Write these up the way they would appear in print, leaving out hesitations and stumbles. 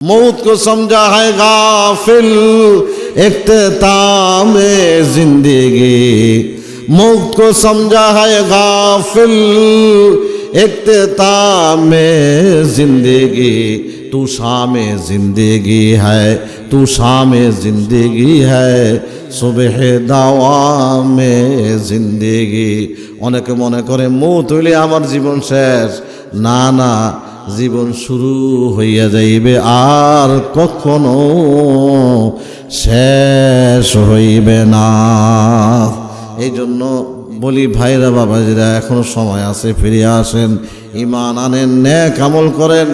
मौत को समझा है गाफिल इख्तिताम जिंदगी, मौत को समझा है गाफिल इख्तिताम जिंदगी। तू शाम जिंदगी है, तू शाम जिंदगी है, सुबह दावाम जिंदगी। অনেকে মনে করে মৌত হইলে আমার জীবন শেষ। না না, জীবন শুরু হইয়া যাইবে, আর কখনো শেষ হইবে না। এই জন্য বলি ভাইরা বাবাজিরা, এখনো সময় আছে, ফিরে আসেন, ঈমান আনেন, নেক আমল করেন,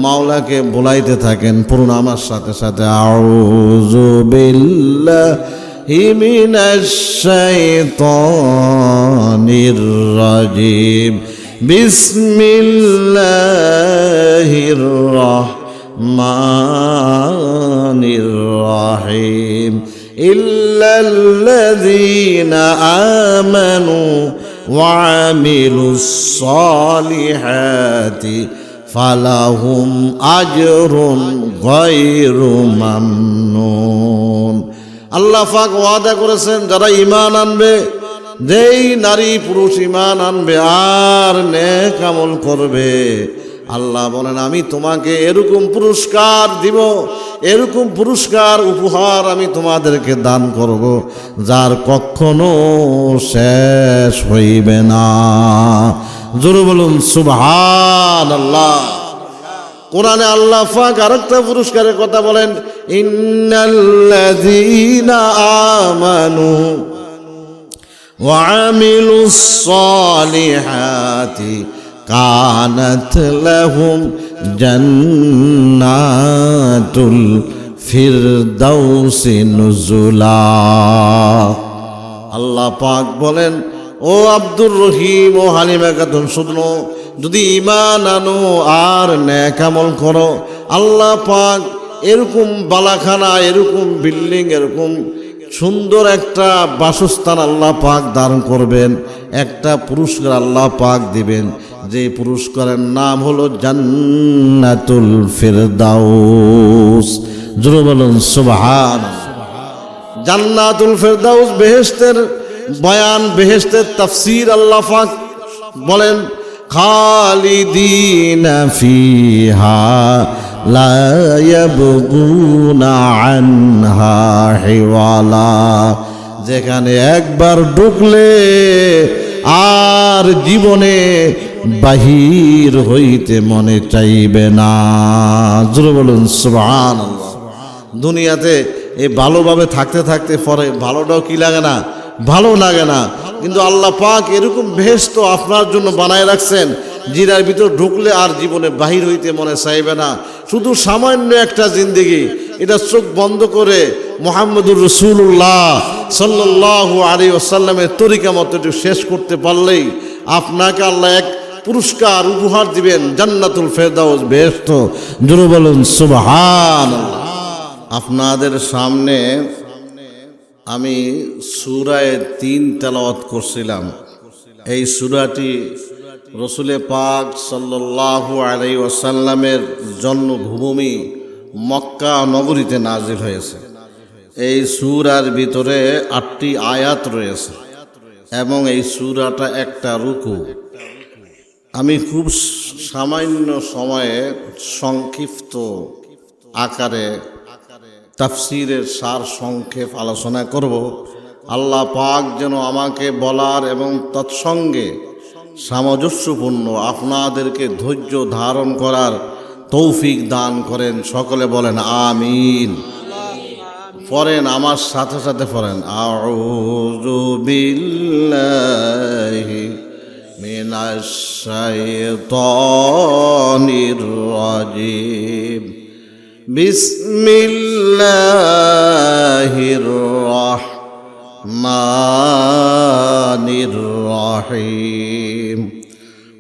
মাওলাকে বলাইতে থাকেন। পড়ুন আমার সাথে সাথে, আউযু বিল্লাহি মিনাশ শাইতানির রাজিম, বিসমিল্লাহির রহমানির রহিম। ইল্লাল্লাযীনা আমানু ওয়া আমিলুস সালিহাতি ফালাহুম আজরুন গায়রু মামনুন। আল্লাহ পাক ওয়াদা করেছেন, যারা ঈমান আনবে, যেই নারী পুরুষ ঈমান আনবে আর নেক আমল করবে, আল্লাহ বলেন আমি তোমাকে এরকম পুরস্কার দিব, এরকম পুরস্কার উপহার আমি তোমাদেরকে দান করব, যার কখনো শেষ হইবে না। জোরে বলুন সুবহানাল্লাহ। কোরআনে আল্লাহ পাক আরেকটা পুরস্কারের কথা বলেন, ইন্নাল্লাযীনা আমানু ওয়া আমিলুস সালিহাতি কানাত লাহুম জান্নাতুল ফিরদাউসি নুজুলা। আল্লাহ পাক বলেন, ও আব্দুর রহিম ও হালিমা খাতুন, শুনো, যদি ঈমান আনো আর নেক আমল করো, আল্লাহ পাক এরকম বালাখানা, এরকম বিল্ডিং, এরকম সুন্দর একটা বাসস্থান আল্লাহ পাক দান করবেন, একটা পুরস্কার আল্লাহ পাক দিবেন, যে পুরস্কারের নাম হলো জান্নাতুল ফিরদাউস। জোরে বলুন সুবহানাল্লাহ। জান্নাতুল ফিরদাউস বেহেশতের বয়ান, বেহেশতের তাফসীর আল্লাহ পাক বলেন, খালিদিনা ফিহা লা ইয়াবগুনা আনহা হিওয়ালা। যেখানে একবার ঢুকলে আর জীবনে বাহির হইতে মনে চাইবে না। জোরে বলুন সুবহানাল্লাহ। দুনিয়াতে এই ভালোভাবে থাকতে থাকতে পরে ভালোটাও কি লাগে না, ভালো লাগে না, কিন্তু আল্লাহ পাক এরকম বেহেশত আপনার জন্য বানায় রাখছেন, জিরার ভিতর ঢুকলে আর জীবনে বাহির হইতে মনে চাইবে না। শুধু সামান্য একটা জিন্দেগি, এটা চোখ বন্ধ করে মুহাম্মদুর রাসূলুল্লাহ সাল্লাল্লাহু আলাইহি ওয়াসাল্লামের তরিকা মতো একটু শেষ করতে পারলেই আপনাকে আল্লাহ এক পুরস্কার উপহার দিবেন, জান্নাতুল ফিরদাউস, বেহেশত। জোরে বলুন সুবহানাল্লাহ। আপনাদের সামনে আমি সূরা ৩ তেলাওয়াত করছিলাম। এই সূরাটি রসুলে পাক সাল্লাল্লাহু আলাইহি ওয়াসাল্লামের জন্মভূমি মক্কা নগরীতে নাজিল হয়েছে। এই সূরার ভিতরে ৮টি আয়াত রয়েছে এবং এই সূরাটা একটা রুকু। আমি খুব সামান্য সময়ে সংক্ষিপ্ত আকারে তাফসীরের সার সংক্ষেপ আলোচনা করব। আল্লাহ পাক যেন আমাকে বলার এবং তৎসঙ্গে সামঞ্জস্যপূর্ণ আপনাদেরকে ধৈর্য ধারণ করার তৌফিক দান করেন। সকলে বলেন আমিন। পড়েন আমার সাথে সাথে, পড়েন, আউযু বিল্লাহি মিনাশ শাইতানির রাজিম, বিসমিল্লাহির রহমানির রহিম।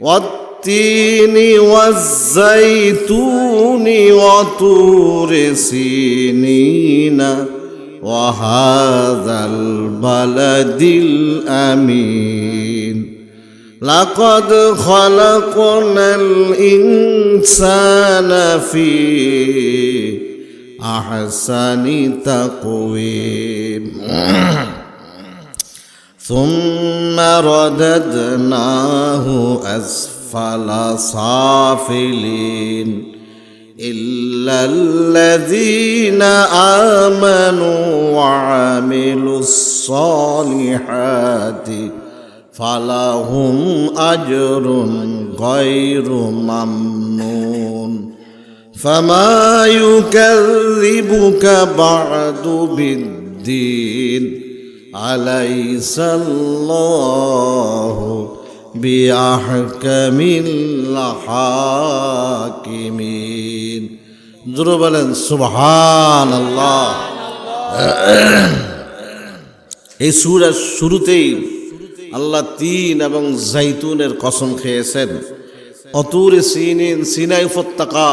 ওয়াত-তিনি ওয়াজ-যাইতুনি ওয়া তুরি সিনিনা ওয়া হাযাল বালাদিল আমিন লাকাদ খালাকনাল ইনসানা ফি আহসানি তাকওয়িম সুম্মা রাদাদনাহু আসফালা সাফিলিন إلا الذين آمنوا وعملوا الصالحات فلهم أجر غير ممنون فما يكذبك بعد بالدين أليس الله بأحكم الحاكمين জোরে বলেন সুবহানাল্লাহ। এই সূরার শুরুতেই আল্লাহ তিন এবং জাইতুনের কসম খেয়েছেন। অতুর সিনিন, সিনাই উপত্যকা,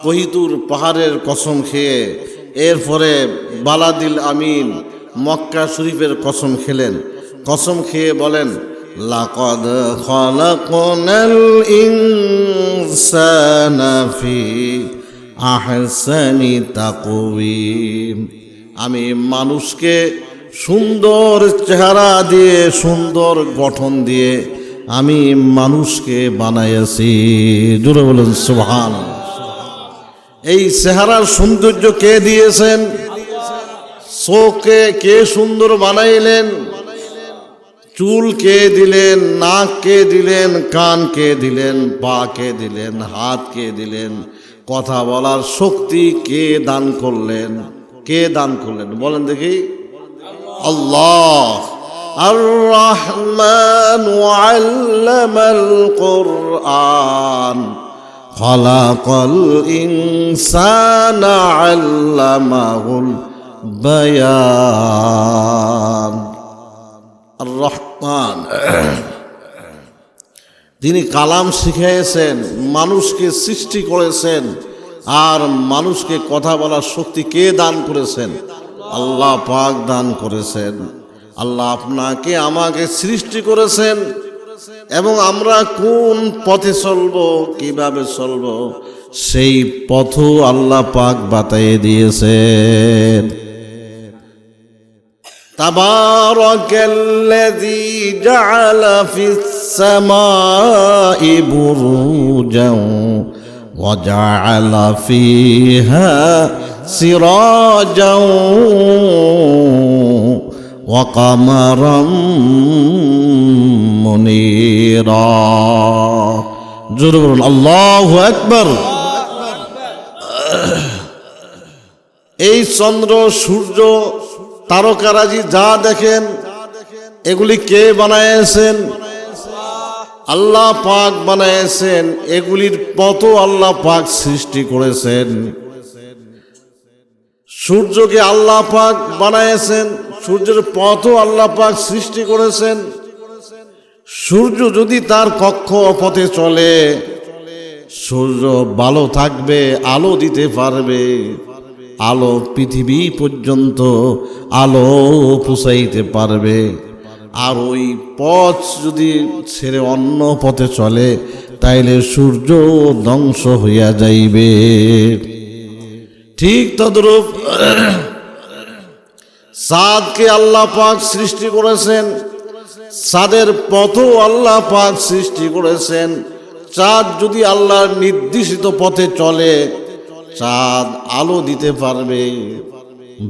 কহিতুর পাহাড়ের কসম খেয়ে এরপরে বালাদিল আমিন মক্কা শরীফের কসম খেলেন। কসম খেয়ে বলেন লাকাদ খালাকনাল ইনসানা ফি আহসানি তাকওয়িম, আমি মানুষকে সুন্দর চেহারা দিয়ে, সুন্দর গঠন দিয়ে আমি মানুষকে বানাইছি। জোরে বলেন সুবহানাল্লাহ। এই চেহারার সৌন্দর্য কে দিয়েছেন? চোখকে কে সুন্দর বানাইলেন? চুল কে দিলেন? নাক কে দিলেন? কান কে দিলেন? পা কে দিলেন? হাত কে দিলেন? কথা বলার শক্তি কে দান করলেন? কে দান করলেন বলেন দেখি? আল্লাহ। আর রহমান আল্লামাল কুরআন খালাকাল ইনসানা আল্লামাহুল বায়ান। আর রহমান, তিনি কালাম শিখিয়েছেন, মানুষকে সৃষ্টি করেছেন। আর মানুষকে কথা বলার শক্তি কে দান করেছেন? আল্লাহ পাক দান করেছেন। আল্লাহ আপনাকে আমাকে সৃষ্টি করেছেন এবং আমরা কোন পথে চলবো, কিভাবে চলবো, সেই পথও আল্লাহ পাক বাতাইয়ে দিয়েছেন। তাবারাকাল্লাযী জাআলা ফিস সামাই বুরুজান ওয়া জাআলা ফিহা সিরাজান ওয়া কামারাম মুনীরা। জোরে বলুন আল্লাহু আকবার। এই চন্দ্র, সূর্য, তারকারাজি যা দেখেন, এগুলি কে বানায়েছেন? আল্লাহ পাক বানায়েছেন। এগুলির পথও আল্লাহ পাক সৃষ্টি করেছেন। সূর্যকে আল্লাহ পাক বানায়েছেন, সূর্যের পথও আল্লাহ পাক সৃষ্টি করেছেন। সূর্য যদি তার কক্ষপথে চলে, সূর্য ভালো থাকবে, আলো দিতে পারবে, আলো পৃথিবী পর্যন্ত আলো পৌঁছাইতে পারবে। আর ওই পথ যদি ছেড়ে অন্য পথে চলে, তাইলে সূর্য ধ্বংস হইয়া যাইবে। ঠিক তদ্রূপ চাঁদকে আল্লাহ পাক সৃষ্টি করেছেন, চাঁদের পথও আল্লাহ পাক সৃষ্টি করেছেন। চাঁদ যদি আল্লাহর নির্দেশিত পথে চলে, চাঁদ আলো দিতে পারবে,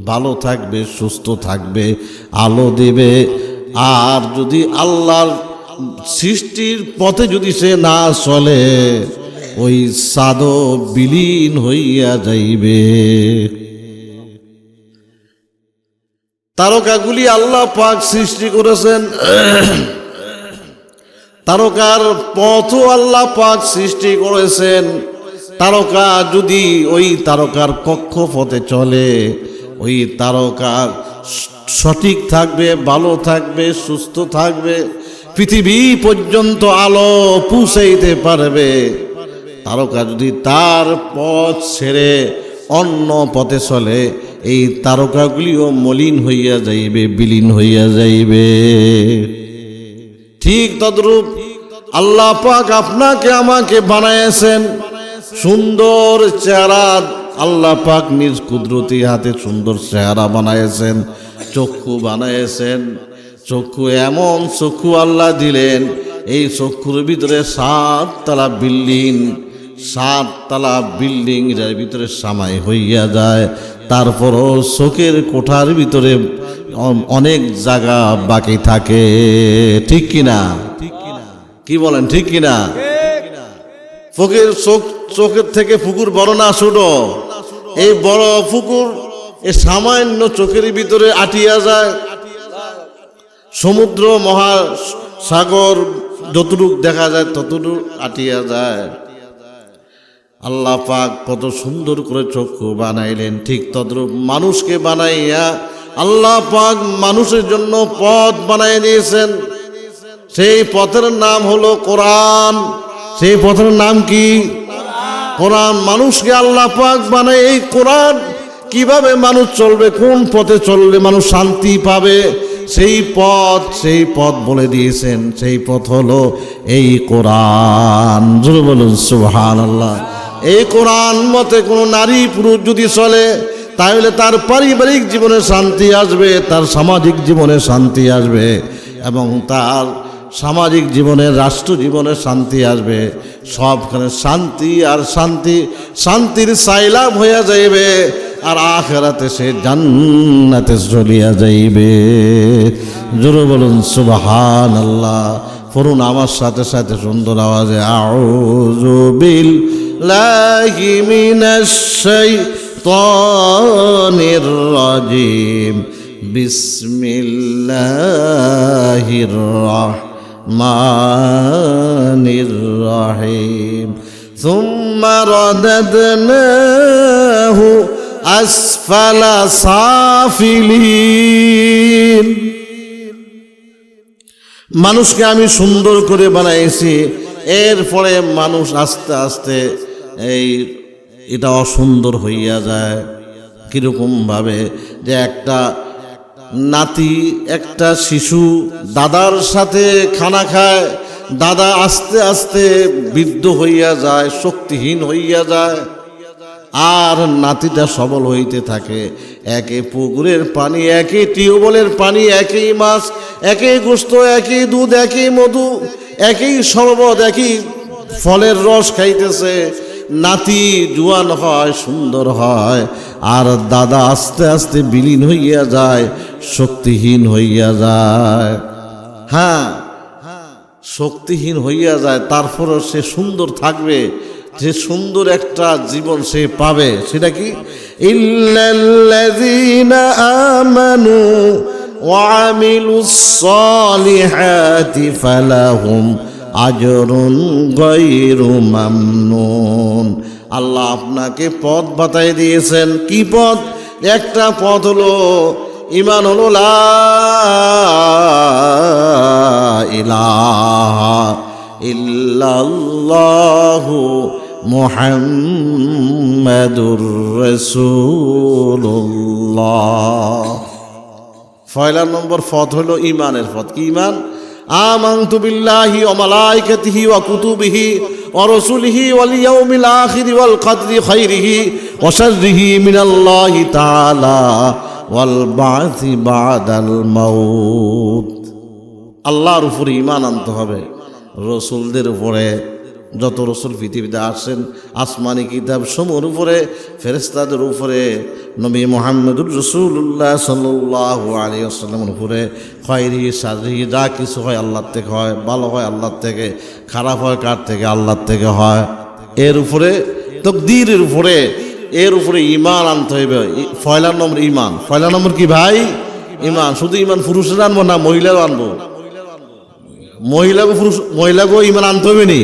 ভালো থাকবে, সুস্থ থাকবে, আলো দেবে। আর যদি আল্লাহর সৃষ্টির পথে যদি সে না চলে, ওই চাঁদও বিলীন হইয়া যাইবে। তারকাগুলি আল্লাহ পাক সৃষ্টি করেছেন, তারকার পথও আল্লাহ পাক সৃষ্টি করেছেন। তারকা যদি ওই তারকার কক্ষপথে চলে, ওই তারকার সঠিক থাকবে, ভালো থাকবে, সুস্থ থাকবে, পৃথিবী পর্যন্ত আলো পৌঁছাইতে পারবে। তারকা যদি তার পথ ছেড়ে অন্য পথে চলে, এই তারকাগুলিও মলিন হইয়া যাইবে, বিলীন হইয়া যাইবে। ঠিক তদ্রূপ আল্লাহ পাক আপনাকে আমাকে বানাইছেন সুন্দর চেহারা। আল্লাহ পাক নিজ কুদরতি হাতে সুন্দর চেহারা বানাইছেন, চক্ষু বানাইছেন। চক্ষু এমন চক্ষু আল্লাহ দিলেন, এই চক্ষুর ভিতরে 7 তলা বিল্ডিং, 7 তলা বিল্ডিং এর ভিতরে সামাই হইয়া যায়। তারপরও চোখের কোঠার ভিতরে অনেক জায়গা বাকি থাকে, ঠিক কিনা? কি বলেন, ঠিক কিনা? চোখের থেকে পুকুর বড় না ছোট? এই বড় পুকুর এই সামান্য চোখের ভিতরে আটিয়া যায়। সমুদ্র মহাসাগর যতটুক দেখা যায় ততটুকু আটিয়া যায়। আল্লাহ পাক কত সুন্দর করে চক্ষু বানাইলেন, ঠিক তদ্রূপ মানুষকে বানাইয়া আল্লাহ পাক মানুষের জন্য পথ বানাই দিয়েছেন। সেই পথের নাম হলো কোরআন। সেই পথের নাম কি? কোরআন। মানুষকে আল্লাহ পাক বানায় এই কোরআন। কিভাবে মানুষ চলবে, কোন পথে চললে মানুষ শান্তি পাবে, সেই পথ বলে দিয়েছেন। সেই পথ হলো এই কোরআন। জোরে বলুন সুবহানাল্লাহ। এই কোরআন মতে কোনো নারী পুরুষ যদি চলে তাহলে তার পারিবারিক জীবনে শান্তি আসবে, তার সামাজিক জীবনে শান্তি আসবে, এবং তার সামাজিক জীবনে রাষ্ট্র জীবনে শান্তি আসবে। সবখানে শান্তি আর শান্তি, শান্তির সাইলাব হইয়া যাইবে, আর আখিরাতে সে জান্নাতে চলিয়া যাইবে। জোরে বলুন সুবহানাল্লাহ। পড়ুন আমার সাথে সাথে সুন্দর আওয়াজে, আউযু বিল্লাহি মিনাশ শাইতানির রাজিম, বিসমিল্লাহির রাহমানির রাহিম, সুম্মা রাদাদনাহু আসফালা সাফিলিন। মানুষকে আমি সুন্দর করে বানাইছি, এরপরে মানুষ আস্তে আস্তে এটা অসুন্দর হইয়া যায়। কিরকম ভাবে? যে একটা নাতি, একটা শিশু দাদার সাথে খানা খায়, দাদা আস্তে আস্তে বৃদ্ধ হইয়া যায়, শক্তিহীন হইয়া যায়, আর নাতিটা সবল হইতে থাকে। একে পুকুরের পানি, একই টিউবওয়েলের পানি, একই মাছ, একই গোশত, একই দুধ, একই মধু, একই শরবত, একই ফলের রস খাইতেছে। নাতি জুয়ান হয়, সুন্দর হয়, আর দাদা আস্তে আস্তে বিলীন হইয়া যায়, শক্তিহীন হইয়া যায়। হ্যাঁ, শক্তিহীন হইয়া যায়, তারপরও সে সুন্দর থাকবে, যে সুন্দর একটা জীবন সে পাবে। সেটা কি? ইল্লাল্লাযীনা আমানু ওয়া আমিলুস সালিহাতি ফালাহুম আজরুন গায়রু মামনুন। আল্লাহ আপনাকে পথ বাতাই দিয়েছেন। কি পথ? একটা পথ হলো ঈমান, হলো লা ইলাহা ইল্লাল্লাহু মুহাম্মাদুর রাসূলুল্লাহ। পয়লা নম্বর পথ হলো ঈমানের পথ। কি ঈমান? আমানতু বিল্লাহি ওয়া মালাইকাতিহি ওয়া কুতুবিহি ওয়া রাসূলিহি ওয়াল ইয়াউমিল আখির ওয়াল কদরি খাইরিহি ওয়া শাররিহি মিনাল্লাহি তাআলা ওয়াল বা'সি বা'দাল মাউত। আল্লাহর উপরে ঈমান আনতে হবে, রসুলদের উপরে, যত রসুল পৃথিবীতে আসেন, আসমানি কিতাব সমূহের উপরে, ফেরেশতাদের উপরে, নবী মুহাম্মদুর রাসূলুল্লাহ সাল্লাল্লাহু আলাইহি ওয়াসাল্লামের উপরে, খায়রি শাররি যা কিছু হয় আল্লাহর থেকে হয়, ভালো হয় আল্লাহর থেকে, খারাপ হয় কার থেকে? আল্লাহর থেকে হয়। এর উপরে তাকদীরের উপরে, এর উপরে ঈমান আনতে হবে। পয়লা নম্বর ঈমান। পয়লা নম্বর কি ভাই? ঈমান। শুধু ঈমান পুরুষের আনবো না, মহিলাও আনবো? মহিলাকেও ঈমান আনতে হবে নি?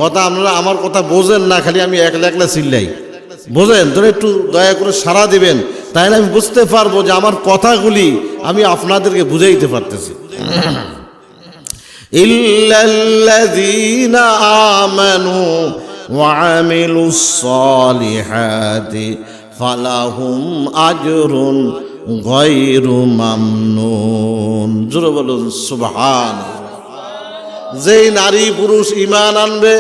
কথা আপনারা আমার কথা বোঝেন না, খালি আমি একলা একলা চিল্লাই। বোঝেন তো? একটু দয়া করে সাড়া দিবেন, তাইলে আমি বুঝতে পারবো যে আমার কথাগুলি আমি আপনাদেরকে বুঝাইতে পারতেছি। ইল্লাল্লাযীনা আমানু ওয়া আমিলুস সালিহাতি ফালাহুম আজরুন গায়রু মামনুন। জোরে বলুন সুবহানাল্লাহ। যেই নারী পুরুষ ঈমান আনবে,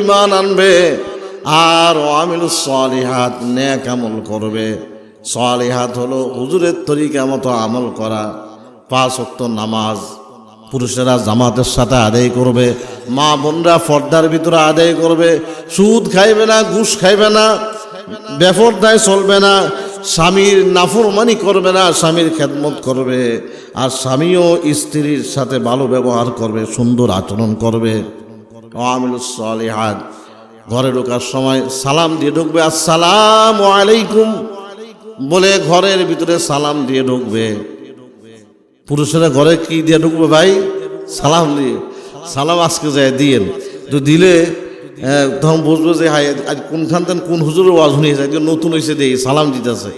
ঈমান আনবে আর আমিলুস সালিহাত নেক আমল করবে। সালিহাত হলো হুজুরের তরিকা মতো আমল করা, 5 ওয়াক্ত নামাজ পুরুষেরা জামাতের সাথে আদায় করবে, মা বোনরা পর্দার ভিতরে আদায় করবে, সুদ খাইবে না, ঘুষ খাইবে না, বেপরদায় চলবে না, স্বামীর নাফরমানি করবে না, স্বামীর খেদমত করবে, আর স্বামীও স্ত্রীর সাথে ভালো ব্যবহার করবে, সুন্দর আচরণ করবে। আমিলুস সালিহাত ঘরে ঢোকার সময় সালাম দিয়ে ঢুকবে, আসসালামু আলাইকুম বলে ঘরের ভিতরে সালাম দিয়ে ঢুকবে। পুরুষেরা ঘরে কি দিয়ে ঢুকবে ভাই? সালাম দিয়ে। সালাম আজকে যায় দিয়েন, তো দিলে তখন বুঝবো যে হাই আজ কোনখান থেকে কোন হুজুরের ওয়াজ শুনিয়েছে, আজকে নতুন হয়েছে দিয়ে সালাম দিতেছে।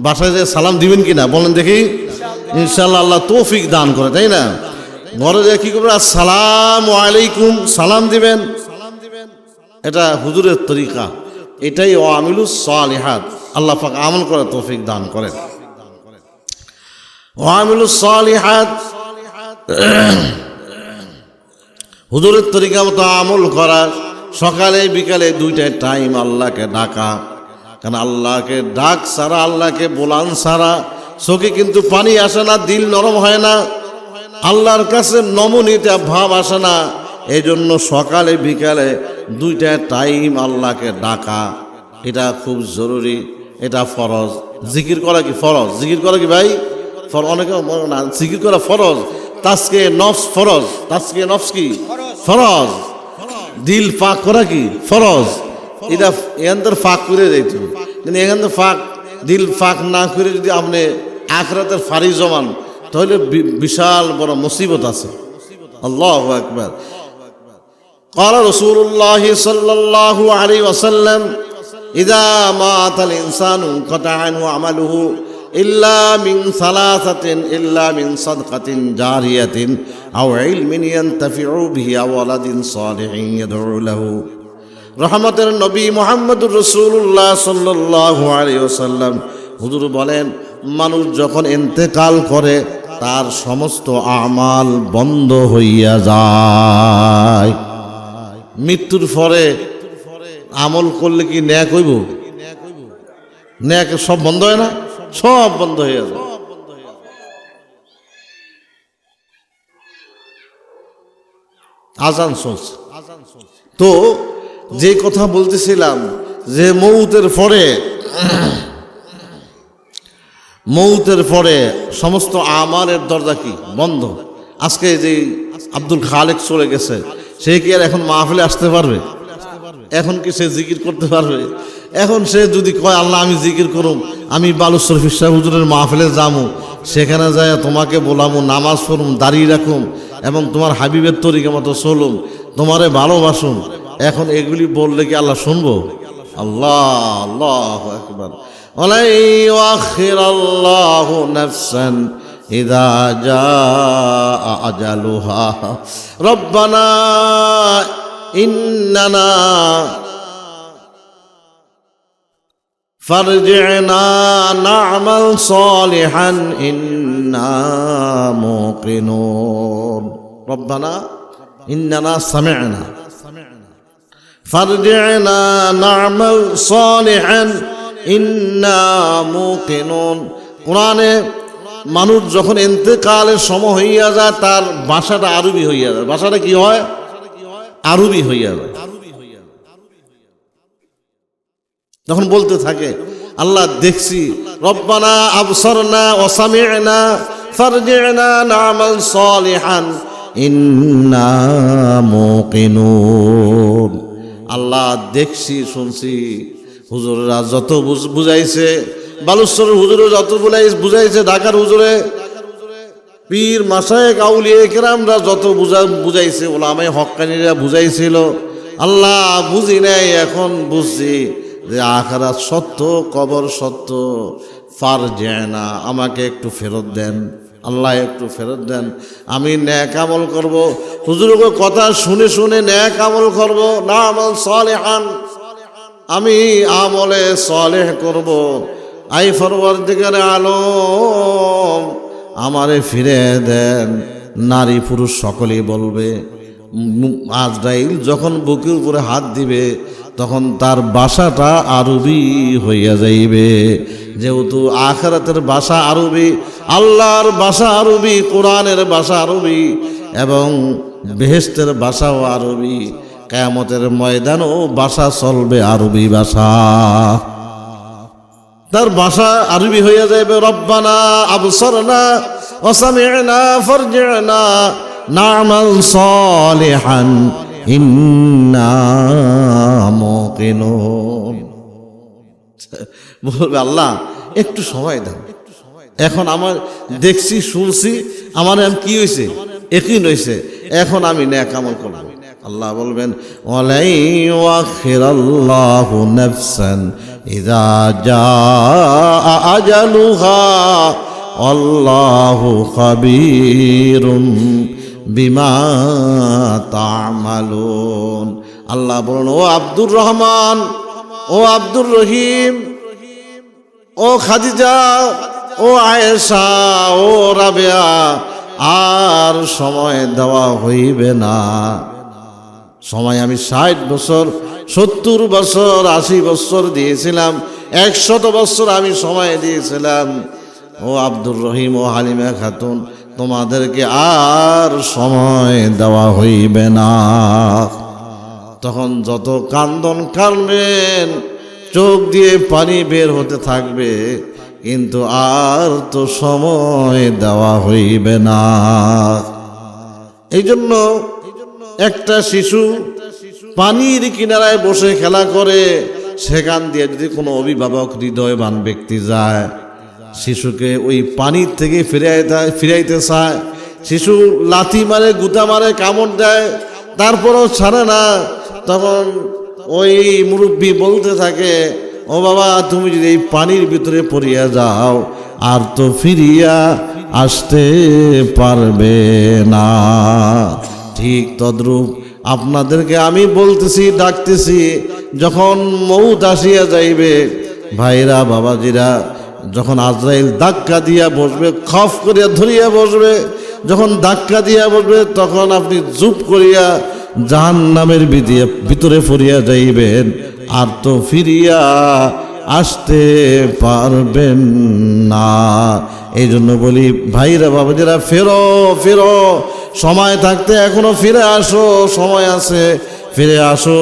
বাসায় যায় সালাম দিবেন কিনা বলেন দেখি? ইনশাল্লাহ আল্লাহ তৌফিক দান করে, তাই না? ঘরে যায় কি করবে? আসসালামু আলাইকুম সালাম দিবেন। এটা হুজুরের তরিকা, এটাই আমিলুস সালিহাত। আল্লাহ পাক আমল করে তৌফিক দান করেন। আমিলুস সালিহাত হুজুরের তরিকা মতো আমল করা, সকালে বিকালে 2টা টাইম আল্লাহকে ডাকা। কারণ আল্লাহকে ডাক ছাড়া, আল্লাহকে বোলান ছাড়া চোখে কিন্তু পানি আসে না, দিল নরম হয় না, আল্লাহর কাছে নমনীয়তা ভাব আসে না। এই জন্য সকালে বিকালে 2টা টাইম আল্লাহকে ডাকা, এটা খুব জরুরি, এটা ফরজ। জিকির করা কি ফরজ? জিকির করা কি ভাই অনেকে না, জিকির করা ফরজ। তাজকে নফস ফরজ, তাজকে নফস কি ফরজ। দিল ফাঁক করা কি ফরজ। এটা এখান থেকে ফাঁক করে দিত, কিন্তু এখান থেকে ফাঁক দিল ফাঁক না করে যদি আপনি আখিরাতের ফারি জমান, তাহলে বিশাল বড় মুসিবত আছে। আল্লাহু আকবার। قال رسول الله صلى الله عليه وسلم إذا مات الإنسان انقطع عنه عمله إلا من ثلاثة إلا من صدقة جارية أو علم ينتفع به أو ولد صالح يدعو له। রহমতের নবী মুহাম্মদুর রাসূলুল্লাহ সাল্লাল্লাহু আলাইহি ওয়াসাল্লাম হুজুর বলেন, মানুষ যখন ইন্তেকাল করে তার সমস্ত আমাল বন্ধ হইয়া যায়। মৃত্যুর পরে আমল করলে কি ন্যাক হইব? ন্যাক সব বন্ধ হয় না? সব বন্ধ হয়ে যায়। আজান চলছে, তো যে কথা বলতেছিলাম যে মৌতের পরে সমস্ত আমালের দরজা কি বন্ধ। আজকে যে আব্দুল খালেক চলে গেছে, সে কি আর এখন মাহফিলে আসতে পারবে? এখন কি সে জিকির করতে পারবে? এখন সে যদি কয় আল্লাহ আমি জিকির করুম, আমি বালু শরীফ সাহেব হুজুরের মাহফিলে যামু, সেখানে যায় তোমাকে বলামু, নামাজ পড়ুম, দাঁড়িয়ে রাখুম এবং তোমার হাবিবের তরিকা মতো চলুম, তোমারে ভালোবাসুম, এখন এগুলি বললে কি আল্লাহ শুনবো? আল্লাহ আল্লাহু আকবার। ওয়ালা ইউআখিরাল্লাহু নাফসান ইযা জাআ আজালুহা রব্বানা ইন্নানা ফারজি'না না'মাল সালিহান ইন্না মুকিনুন। রব্বানা ইন্নানা সামি'না ফারজি'না না'মাল সালিহান ইন্না মুকিনুন। কোরআনে মানুষ যখন ইন্তেকালের সময় হইয়া যায়, তার ভাষাটা আরবি হইয়া যায়। ভাষাটা কি হয়? আরবি হইয়া যায়। তখন বলতে থাকে আল্লাহ দেখছি, রব্বানা আবসারনা ওয়া সামি'না ফারজি'না না'মাল সালিহান ইন্না মুকিনুন। আল্লাহ দেখছি, শুনছি। হুজুররা যত বুঝাইছে, বালুচরের হুজুরে যত বুঝাইছে, ঢাকার হুজুরে, পীর মাশায়েখ আউলিয়া কেরামরা যত বুঝাইছে, ওলামায়ে হক্কানীরা বুঝাইছিল, আল্লাহ বুঝি নাই, এখন বুঝছি যে আখিরাত সত্য, কবর সত্য। ফারজি'না, আমাকে একটু ফেরত দেন আল্লাহ, একটু ফেরত দেন, আমি নেক আমল করব। হুজুরের কথা শুনে শুনে নেক আমল করব, না'মাল সালিহান, আমি আমলে সালেহ করব। আই পরওয়ারদিগারে আলম, আমারে ফিরে দেন। নারী পুরুষ সকলেই বলবে। আজরাইল যখন বুকের উপরে হাত দিবে তখন তার ভাষাটা আরবি হইয়া যাইবে। যেহেতু আখিরাতের ভাষা আরবি, আল্লাহর ভাষা আরবি, কোরআনের ভাষা আরবি এবং বেহেশতের ভাষাও আরবি। কিয়ামতের ময়দানও ভাষা চলবে আরবি ভাষা, তার ভাষা আরবি হইয়া যাইবে। রব্বানা আবসারনা ওয়া সামি'না ফারজি'না না'মাল সালিহান ইন্না মুকিনুন। বলবে আল্লাহ একটু সময় দেন, এখন আমার দেখছি শুনছি আমার কি হয়েছে, একই হয়েছে, এখন আমি নেক আমল করব। আল্লাহ বলবেন ওয়ালাই ওয়াখিরাল্লাহু নাফসান ইযা জাআ আজালুহা আল্লাহু খাবীরুম বিমা তা'মালুন। আল্লাহ বলেন ও আব্দুর রহমান, ও আব্দুর রহিম, ও খাদিজা, ও আয়েশা, ও রাবেয়া, আর সময় দেওয়া হইবে না। সময় আমি 60 বছর, 70 বছর, 80 বছর দিয়েছিলাম, 100 বছর আমি সময় দিয়েছিলাম। ও আব্দুর রহিম, ও হালিমা খাতুন, তোমাদেরকে আর সময় দেওয়া হইবে না। তখন যত কান্দন কাঁদবেন, চোখ দিয়ে পানি বের হতে থাকবে, কিন্তু আর তো সময় দেওয়া হইবে না। এই জন্য একটা শিশু পানির কিনারায় বসে খেলা করে, সেখান দিয়ে যদি কোনো অভিভাবক হৃদয়বান ব্যক্তি যায়, শিশুকে ওই পানির থেকে ফিরাইতে চায়, শিশু লাথি মারে, গুতা মারে, কামড় দেয়, তারপরও ছাড়ে না, তখন ওই মুরব্বী বলতে থাকে ও বাবা তুমি যদি এই পানির ভিতরে পড়িয়া যাও আর তো ফিরিয়া আসতে পারবে না। ঠিক তদ্রূপ আপনাদেরকে আমি বলতেছি, ডাকতেছি, যখন মউত আসিয়া যাইবে, ভাইরা বাবাজিরা, যখন আজরাইল ধাক্কা দিয়া বসবে, খফ করিয়া ধরিয়া বসবে, যখন ধাক্কা দিয়া বসবে তখন আপনি চুপ করিয়া জাহান্নামের ভিতরে পড়িয়া যাইবেন, আর তো ফিরিয়া আসতে পারবেন না। এই জন্য বলি ভাইরা বাবাজিরা, ফেরো ফেরো, সময় থাকতে এখনো ফিরে আসো, সময় আছে, ফিরে আসো।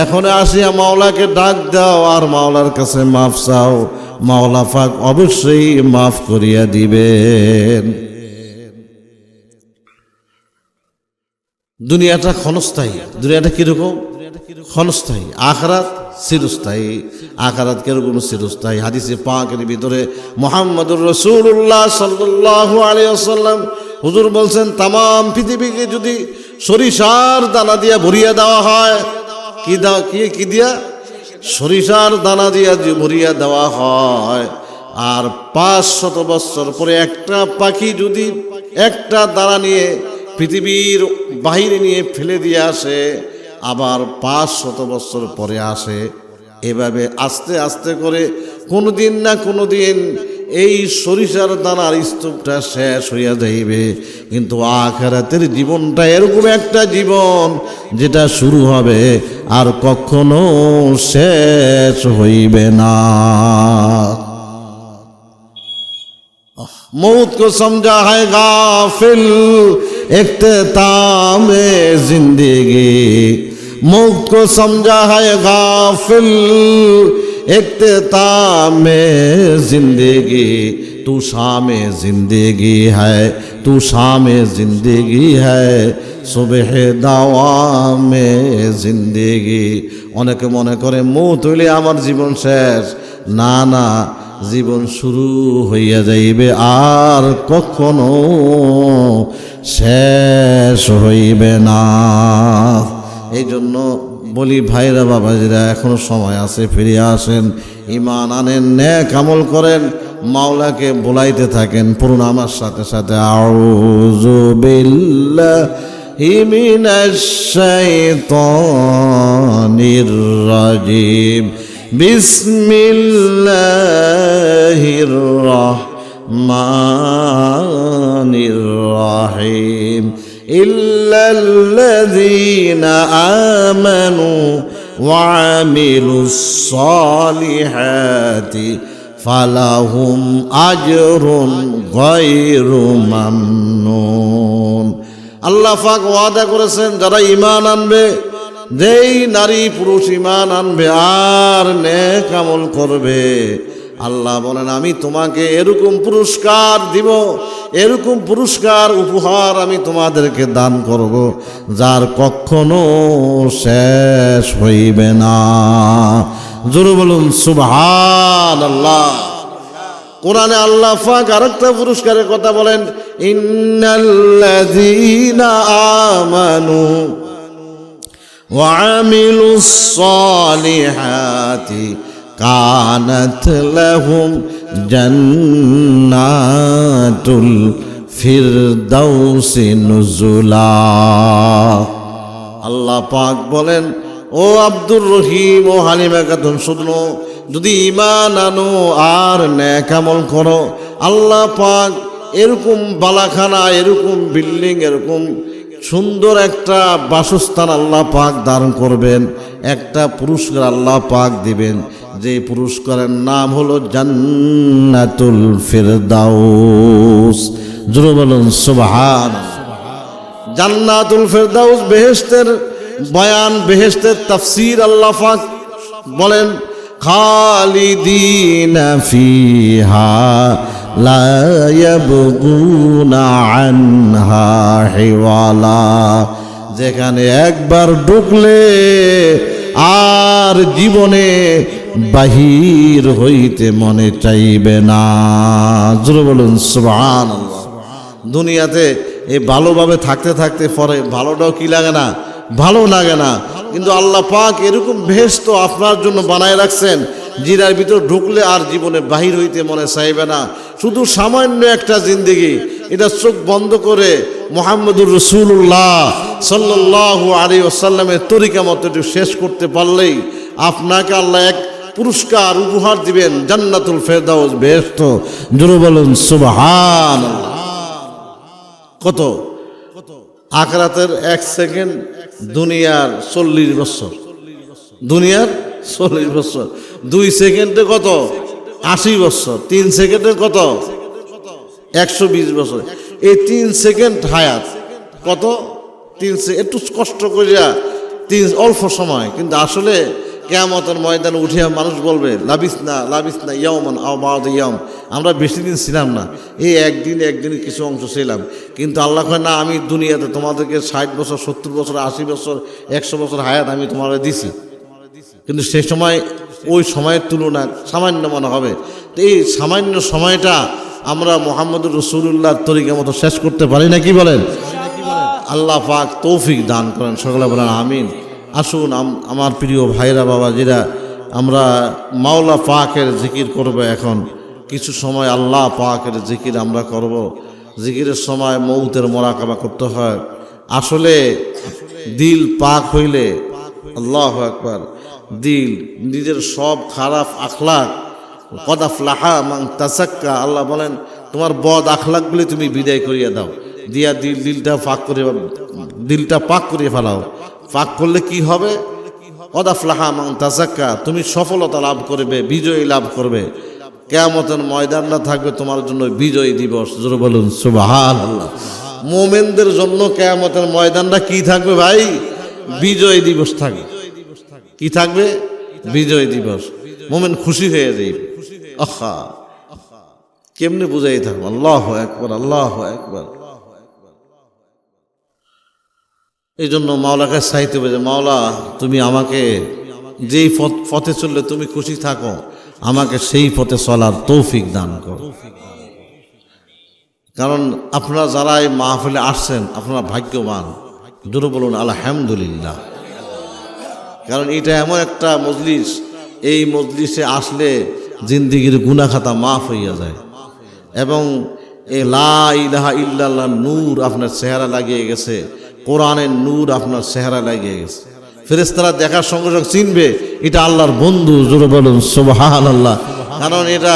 এখন আসিয়া মাওলাকে ডাক দাও আর মাওলার কাছে মাফ চাও, মাওলা পাক অবশ্যই মাফ করিয়া দিবেন। দুনিয়াটা ক্ষণস্থায়ী। দুনিয়াটা কিরকম? ক্ষণস্থায়ী। আখিরাত চিরস্থায়ী। আখিরাত কিরকম? চিরস্থায়ী। হাদিসে পাকের ভিতরে মুহাম্মদুর রাসূলুল্লাহ সাল্লাল্লাহু আলাইহি ওয়াসাল্লাম হুজুর বলছেন, তাম পৃথিবীকে যদি সরিষার দানা দিয়া ভরিয়া দেওয়া হয়, কি দিয়া? সরিষার দানা দিয়া যে ভরিয়া দেওয়া হয়, আর 500 বছর পরে একটা পাখি যদি একটা দানা নিয়ে পৃথিবীর বাহিরে নিয়ে ফেলে দিয়ে আসে, আবার 500 বছর পরে আসে, এভাবে আস্তে আস্তে করে কোনোদিন না কোনোদিন এই সরিষার দানার স্তূপটা শেষ হইয়া যাইবে। কিন্তু আখিরাতের জীবনটা এরকম একটা জীবন যেটা শুরু হবে আর কখনো শেষ হইবে না। मौत को समझा है गाफिल इख्तिताम जिंदगी, मौत को समझा है गाफिल इख्तिताम जिंदगी, तू शाम जिंदगी है, तू शाम जिंदगी है, सुबह दावाम जिंदगी। অনেকে মনে করে মৌত হইলে আমার জীবন শেষ। না না, জীবন শুরু হইয়া যাইবে আর কখনো শেষ হইবে না। এই জন্য বলি ভাইরা বাবাজিরা, এখনো সময় আছে, ফিরে আসেন, ঈমান আনেন, নেক আমল করেন, মাওলাকে বলাইতে থাকেন। পড়ুন আমার সাথে সাথে, আউযু বিল্লাহি মিনাশ শাইতানির রাজিম, বিসমিল্লাহির রহমানির রহিম ইল্লাল্লাযীনা আমানু ওয়া আমিলুস সালিহাতি ফালাহুম আজরুন গায়রু মামনুন। আল্লাহ পাক ওয়াদা করেছেন যারা ঈমান আনবে, যেই নারী পুরুষ ঈমান আনবে আর নেক আমল করবে, আল্লাহ বলেন আমি তোমাকে এরকম পুরস্কার দিব, এরকম পুরস্কার উপহার আমি তোমাদেরকে দান করব যার কখনো শেষ হইবে না। জোরে বলুন সুবহানাল্লাহ। কোরআনে আল্লাহ পাক আরেকটা পুরস্কারের কথা বলেন, ইন্নাল্লাযীনা আমানু ওয়া আমিলুস সালিহাতি কানাত লাহুম জান্নাতুল ফিরদাউসি নুজুলা। আল্লাহ পাক বলেন, ও আব্দুর রহিম ও হালিমা খাতুন শুনো, যদি ঈমান আনো আর নেক আমল করো, আল্লাহ পাক এরকম বালাখানা, এরকম বিল্ডিং, এরকম সুন্দর একটা বাসস্থান আল্লাহ পাক দান করবেন, একটা পুরস্কার আল্লাহ পাক দিবেন, যে পুরস্কারের নাম হলো জান্নাতুল ফিরদাউস। জোরে বলুন সুবহানাল্লাহ। জান্নাতুল ফিরদাউস বেহেশতের বয়ান, বেহেশতের তাফসীর আল্লাহ পাক বলেন, খালিদিনা ফিহা লা ইয়াবগুনা আনহা হিওয়ালা। যেখানে একবার ঢুকলে আর জীবনে বাহির হইতে মনে চাইবে না। জোরে বলুন সুবহানাল্লাহ। দুনিয়াতে এই ভালোভাবে থাকতে থাকতে পরে ভালোটাও কি লাগে না, ভালো লাগে না, কিন্তু আল্লাহ পাক এরকম বেহেশত আপনার জন্য বানায় রাখছেন, জিরার ভিতর ঢুকলে আর জীবনে বাহির হইতে মনে চাইবে না। শুধু সামান্য একটা জিন্দেগি, এটা চোখ বন্ধ করে মুহাম্মদুর রাসূলুল্লাহ সাল্লাল্লাহু আলাইহি ওয়াসাল্লামের তরিকা মতো একটু শেষ করতে পারলেই আপনাকে আল্লাহ এক পুরস্কার উপহার দিবেন, জান্নাতুল ফিরদাউস, বেহেশত। জোরে বলুন সুবহানাল্লাহ। কত আখিরাতের 1 সেকেন্ড দুনিয়ার 40 বছর, দুনিয়ার 40 বছর। 2 সেকেন্ডে কত 80 বছর, 3 সেকেন্ডে কত 120 বছর। এই 3 সেকেন্ড হায়াত কত, 3 সেকেন্ড একটু কষ্ট করিয়া 3 অল্প সময়, কিন্তু আসলে কিয়ামতের ময়দানে উঠিয়া মানুষ বলবে লাবিসনা ইয়াওমান আও বা'দ ইয়াওম, আমরা বেশি দিন ছিলাম না, এই একদিন কিছু অংশ ছিলাম। কিন্তু আল্লাহ কয় না, আমি দুনিয়াতে তোমাদেরকে 60 বছর 70 বছর 80 বছর 100 বছর হায়াত আমি তোমাদের দিছি, কিন্তু সেই সময় ওই সময়ের তুলনায় সামান্য মনে হবে। তো এই সামান্য সময়টা আমরা মুহাম্মদুর রাসূলুল্লাহর তরিকা মতো শেষ করতে পারি না, কি বলেন? আল্লাহ পাক তৌফিক দান করেন, সকলে বলেন আমিন। আসুন আমার প্রিয় ভাইরা বাবাজিরা, আমরা মাওলা পাকের জিকির করব। এখন কিছু সময় আল্লাহ পাকের জিকির আমরা করব। জিকিরের সময় মৌতের মোরাকাবা করতে হয়। আসলে দিল পাক হইলে, আল্লাহু আকবার, দিল নিজের সব খারাপ আখলাক, কদ আফলাহা মান তাযাক্কা, আল্লাহ বলেন তোমার বদ আখলাকগুলি তুমি বিদায় করিয়ে দাও, দিয়া দিলটা পাক করিয়ে ফেলাও। পাক করলে কি হবে? কদ আফলাহা মান তাযাক্কা, তুমি সফলতা লাভ করবে, বিজয় লাভ করবে। কিয়ামতের ময়দানটা থাকবে তোমার জন্য বিজয় দিবস। জোরে বলুন সুবহানাল্লাহ। মুমিনদের জন্য কিয়ামতের ময়দানটা কি থাকবে ভাই? বিজয় দিবস থাকবে। কি থাকবে? বিজয় দিবস। মুমিন খুশি হয়ে যাবে। আহা, কেমনে বুঝাই থাকবো? আল্লাহু আকবার, আল্লাহু আকবার। এই জন্য মাওলাকে চাইতে হবে যে মাওলা তুমি আমাকে যেই পথে চললে তুমি খুশি থাকো, আমাকে সেই পথে চলার তৌফিক দান করো। কারণ আপনারা যারা এই মাহফিলে আসছেন আপনারা ভাগ্যবান। জোরে বলুন আলহামদুলিল্লাহ। কারণ এটা এমন একটা মজলিস, এই মজলিসে আসলে জিন্দিগির গুনাহ খাতা মাফ হইয়া যায়, এবং এই লা ইলাহা ইল্লাল্লাহ নূর আপনার চেহারা লাগিয়ে গেছে, কোরআনের নূর আপনার চেহারা লাগিয়ে গেছে। ফেরেশতারা দেখার সঙ্গে সঙ্গে চিনবে এটা আল্লাহর বন্ধু। জোরে বলুন সুবহানাল্লাহ। কারণ এটা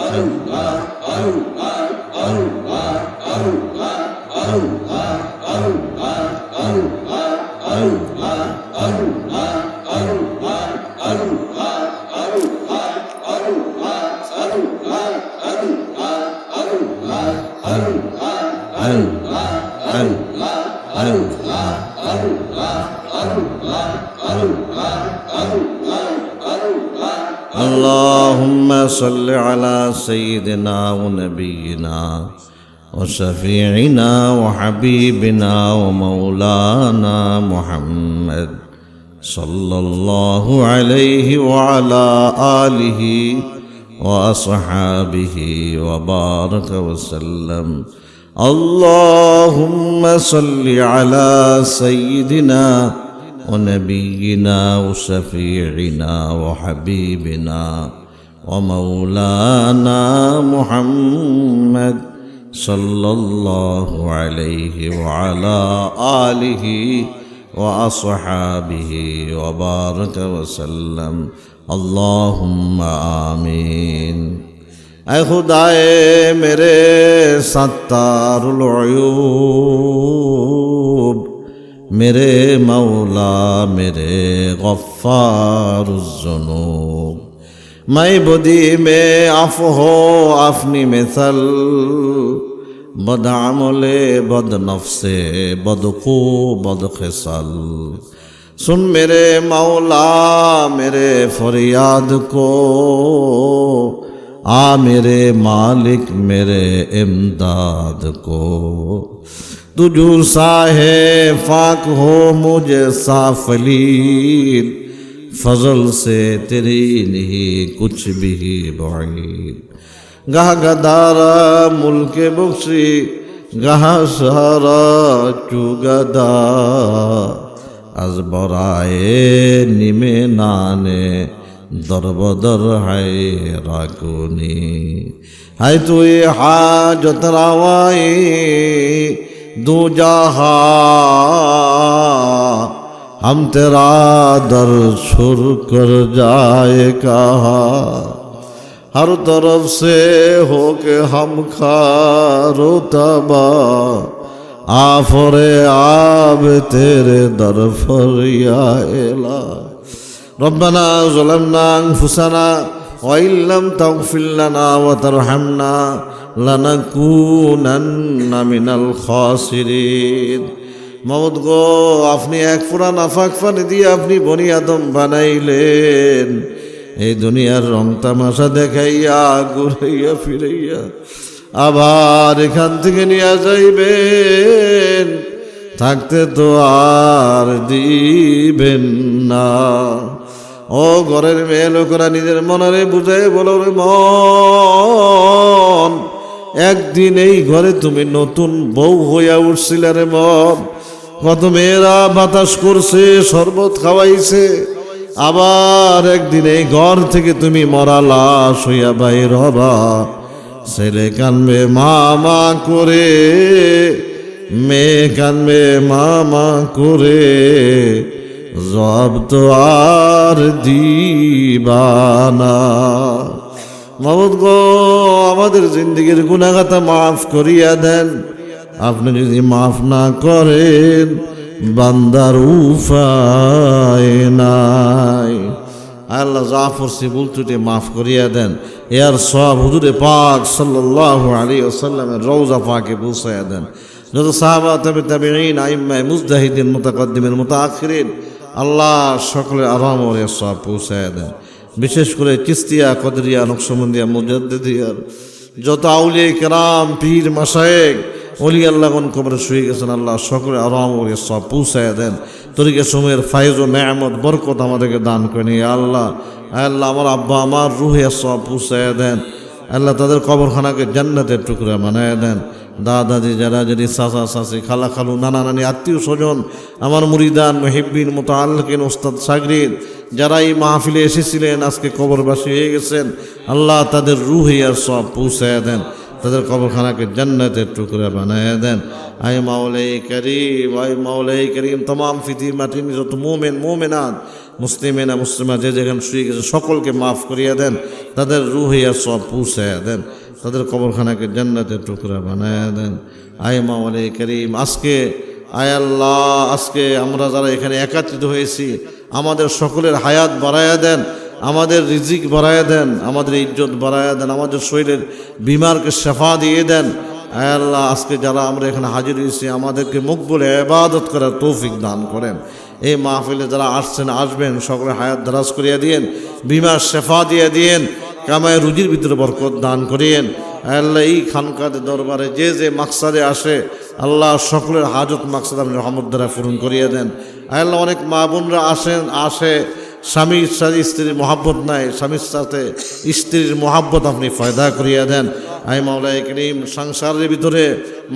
اللهم صل على سيدنا ونبينا وشفيعنا وحبيبنا ومولانا محمد صلى الله عليه وعلى آله وأصحابه وبارك وسلم. اللهم صل على سيدنا ونبينا وشفيعنا وحبيبنا ومولانا محمد صلى الله عليه وعلى آله وأصحابه وبارك وسلم. اللهم آمين. اے خدائے میرے ستار العیوب، میرے مولا میرے غفار الذنوب، میں بدی میں عفو ہو اپنی مثل، بد عمل بد نفس بد خو بد خصال، سن میرے مولا میرے فریاد کو، آ میرے مالک میرے امداد کو، تو جو ساہے فاک ہو مجھے سافلین، فضل سے تیری نہیں کچھ بھی بعید، گاہ گدارا ملک بخشی گاہ سہارا چوگدا، از برائے نیمے نانے دربدر ہے راکونی، ہے تو یہ حاجت روائی دو جہاں، ہم تیرا در چھر کر جائے کہاں، ہر طرف سے ہو کے ہم خار و تباہ، آفر آب تیرے در فریاد الہ۔ ربنا ظلمنا انفسنا وإن لم تغفر لنا وترحمنا لنكونن من الخاسرين۔ মওত গো, আপনি এক ফোঁটা নাফাক পানি দিয়ে আপনি বনি আদম বানাইলেন, এই দুনিয়ার রং তামাশা দেখাইয়া ঘুরাইয়া ফিরাইয়া আবার এখান থেকে নিয়ে যাইবেন, থাকতে তো আর দিবেন না। ও ঘরের মেয়ে লোকেরা নিজের মনারে বুঝাই বলো, রে মন, একদিন এই ঘরে তুমি নতুন বউ হইয়া উঠছিলে রে মন, কত মেয়েরা বাতাস করছে, শরবত খাওয়াইছে, আবার একদিন এই ঘর থেকে তুমি মরা লাশ হইয়া বাইর হবা। ছেলে কানবে মা মা করে, মেয়ে কানবে মা মা করে, জব তো আর দিবানা। মওত গো, আমাদের জিন্দেগির গুনাহগাতা মাফ করিয়া দেন। আপনি যদি মাফ না করেন বান্দার উপায় নাই। আল্লাহ জাফর সিবুল তুটে মাফ করিয়া দেন, এর সব হুজুরে পাক সাল্লাল্লাহু আলাইহি ওয়াসাল্লামের রওজা পাকে পৌঁছায়া দেন। যত সাহাবা তাবে তাবেঈন আইম্মা মুজতাহিদিন মুতাকাদ্দিমিন মুতাআখিরিন, আল্লাহ সকলের আরাম ও সব পৌঁছায়া দেন। বিশেষ করে চিস্তিয়া কদরিয়া নকশবন্দিয়া মুজাদ্দিদিয়ার যত আউলিয়া কেরাম পীর মাশায়েখ ওলি আল্লাহগণ কবরে শুয়ে গেছেন, আল্লাহ সকলে আরাম ও সব পৌঁছায়া দেন। তরিকা সময়ের ফায়জ ও নেয়ামত বরকত আমাদেরকে দান করেন। আল্লাহ আল্লাহ আমার আব্বা আমার রুহে সব পৌঁছায়া দেন। আল্লাহ তাদের কবরখানাকে জান্নাতের টুকরা বানায় দেন। দাদাজি যারা যদি চাচা চাচি খালা খালু নানা নানি আত্মীয় স্বজন আমার মুরিদান মুহিব্বিন মুতাআল্লিকিন উস্তাদ শাগরিদ যারা এই মাহফিলে এসেছিলেন আজকে কবরবাসী হয়ে গেছেন, আল্লাহ তাদের রুহে আর সব পৌঁছায়া দেন, তাদের কবরখানাকে জান্নাতের টুকরা বানায় দেন। আয় মাওলাই করিম, আয় মাওলাই করিম, तमाम পৃথিবীর মাটির যত মুমিন মুমিনাত মুসলিমেনা মুসলিমা যে যেখানে শুয়ে গেছে সকলকে মাফ করিয়া দেন, তাদের রুহে আর সব পৌঁছায়া দেন। তাদের কবরখানাকে জান্নাতের টুকরা বানায় দেন। আয় মাওলা করিম, আজকে আয় আল্লাহ, আজকে আমরা যারা এখানে একত্রিত হয়েছি, আমাদের সকলের হায়াত বাড়ায়া দেন, আমাদের রিজিক বাড়ায়া দেন, আমাদের ইজ্জত বাড়ায়া দেন, আমাদের শরীরের বিমারকে শেফা দিয়ে দেন। আয় আল্লাহ, আজকে যারা আমরা এখানে হাজির হয়েছি, আমাদেরকে মকবুল ইবাদত করার তৌফিক দান করেন। এই মাহফিলে যারা আসছেন, আসবেন, সকলের হায়াত দারাজ করিয়া দিয়েন, বিমার শেফা দিয়ে দিয়েন, কামায় রুজির ভিতরে বরকত দান করিয়েন। আল্লাহ, এই খানকাদের দরবারে যে যে মাকসাদে আসে, আল্লাহ সকলের হাজত মাকসাদ আপনি রহমত দ্বারা পূরণ করিয়ে দেন। আল্লাহ, অনেক মা বোনরা আসে স্বামীর সাথে স্ত্রীর মহাব্বত নাই, স্বামীর সাথে স্ত্রীর মহাব্বত আপনি ফয়দা করিয়া দেন। আয় মাওলা করিম, সংসারের ভিতরে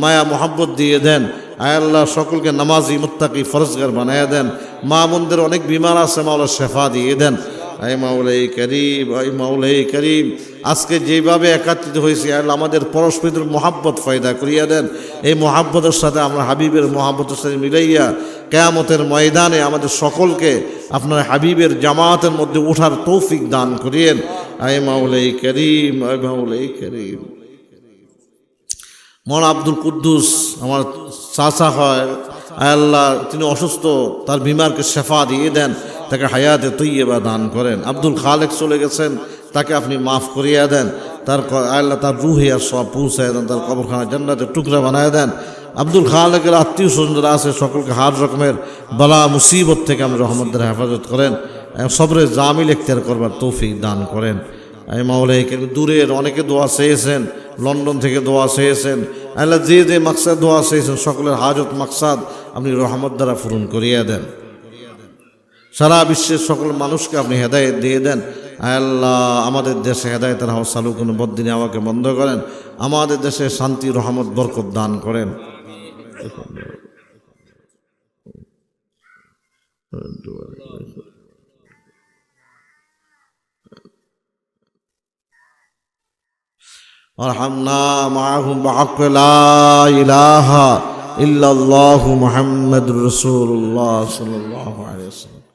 মায়া মহাব্বত দিয়ে দেন। আয় আল্লাহ, সকলকে নামাজি মুত্তাকি ফরজগার বানাইয়া দেন। মা বোনদের অনেক বিমার আছে, মাওলা শেফা দিয়ে দেন। আয় মাওলাই করিম, আয় মাওলাই করিম, আজকে যেভাবে একত্রিত হয়েছি, আল্লাহ আমাদের পরস্পরের মহাব্বত ফয়দা করিয়া দেন। এই মহাব্বতের সাথে আমরা হাবিবের মহাব্বতের সাথে মিলাইয়া কিয়ামতের ময়দানে আমাদের সকলকে আপনার হাবিবের জামাতের মধ্যে ওঠার তৌফিক দান করিয়েন। আয় মাওলাই করিম, আয় মাওলাই করিম। মৌলানা আব্দুল কুদ্দুস আমার চাচা হয়, আল্লাহ তিনি অসুস্থ, তার বিমারকে শেফা দিয়ে দেন, তাকে হায়াতে তৈয়বা দান করেন। আব্দুল খালেক চলে গেছেন, তাকে আপনি মাফ করিয়া দেন, তার আল্লাহ তার রুহে আর সব পৌঁছায় দেন, তার কবরখানা জান্নাতের টুকরা বানায় দেন। আব্দুল খালেকের আত্মীয় স্বজনরা আছে, সকলকে হার রকমের বালা মুসিবত থেকে আপনি রহমতের হেফাজত করেন, সবরে জামিল এখতিয়ার করবার তৌফিক দান করেন। এই মাওলাই দূরের অনেকে দোয়া চেয়েছেন, লন্ডন থেকে দোয়া চেয়েছেন, আল্লাহ যে যে মাকসাদ দোয়া চেয়েছেন, সকলের হাজত মাকসাদ আপনি রহমত দ্বারা পূরণ করিয়া দেন। সারা বিশ্বের সকল মানুষকে আপনি হেদায়েত দিয়ে দেন। আল্লাহ, আমাদের দেশে হেদায়েতের হাওয়া চালু কোনো বদ্দিনে আমাকে বন্ধ করেন, আমাদের দেশে শান্তি রহমত বরকত দান করেন। আরহামনা মাআহুম বিহাক্কি লা ইলাহা ইল্লাল্লাহু মুহাম্মাদুর রাসূলুল্লাহ সাল্লাল্লাহু আলাইহি ওয়াসাল্লাম।